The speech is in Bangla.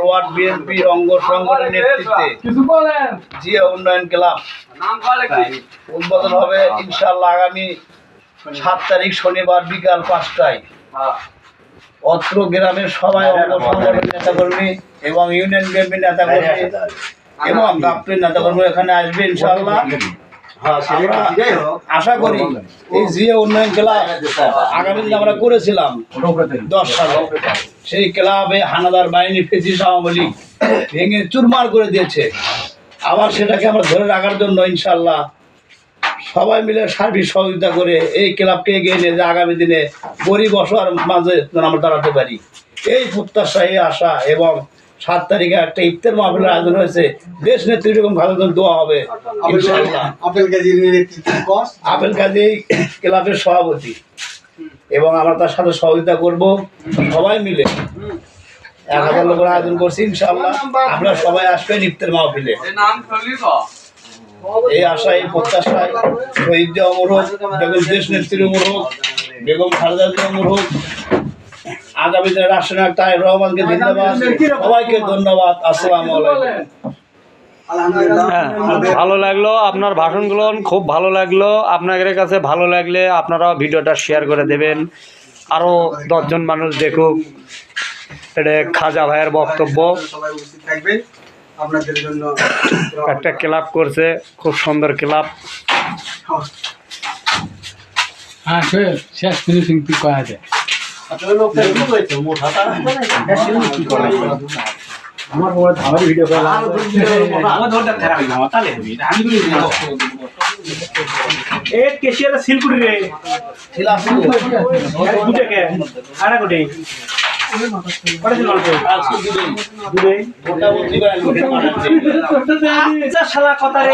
ওয়ার্ড বিএনপি অঙ্গ সংগঠনের নেতৃত্বে জিয়া উন্নয়ন ক্লাব উদ্বোধন হবে ইনশাআল্লাহ আগামী 7 তারিখ শনিবার বিকাল 5টায়। অত্র গ্রামের সবাই অঙ্গ সংগঠনের নেতাকর্মী এবং ইউনিয়ন বিএনপি নেতাকর্মী এবং গাপ্পের নেতাকর্মী এখানে আসবে ইনশাআল্লাহ। আমরা আশা করি এই জিয়া উন্নয়ন ক্লাব আগামী দিন আমরা করেছিলাম 10 সালে, সেই ক্লাবে হানাদার বাহিনী ফেসিস্ট আওয়ামী লীগ ভেঙে চুরমার করে দিয়েছে। আবার সেটাকে আমরা ধরে রাখার জন্য ইনশাআল্লাহ সবাই মিলে সার্বিক সহযোগিতা করে এই ক্লাবকে এগিয়ে নিয়ে যে আগামী দিনে গরিব অসহায়ের মাঝে আমরা দাঁড়াতে পারি, এই প্রত্যাশা, এই আশা। এবং 7 তারিখে একটা ইফতার মাহফিলের আয়োজন হয়েছে, দেশ নেত্রী বেগম খালেদা দোয়া হবে ইনশাআল্লাহ। আপেল কাজী ক্লাবের সভাপতি এবং আমরা তার সাথে সহযোগিতা করব। সবাই মিলে 1000 লোকের আয়োজন করছি ইনশাআল্লাহ। আপনারা সবাই আসবেন ইফতার মাহফিলে। এই আশা, এই প্রত্যাশায় শহীদ জিয়া অমর হোক, বেগম দেশ নেত্রী অমর হোক, বেগম খালেদা জিয়া অমর হোক। আগামী দিনে রাষ্ট্রনায়ক তারেক রহমানকে ধন্যবাদ, সবাইকে ধন্যবাদ। আসসালামু আলাইকুম। ভালো লাগলো আপনার ভাষণগুলো, খুব ভালো লাগলো। আপনাদের কাছে ভালো লাগলে আপনারাও ভিডিওটা শেয়ার করে দেবেন, আরও 10 জন মানুষ দেখুক। এটা খাজা ভাইয়ের বক্তব্য। একটা ক্লাব করছে, খুব সুন্দর ক্লাব। হ্যাঁ, শেষ ফিনিশিং কি করা যায়? আমার বড় ধাবারি ভিডিও করা এ কেশিয়ার সিলকুড়ি রে ছিলা দুটে কে আড়া কোটি কত ছিল আজকে দুটে মোটামুটি শালা কথা রে।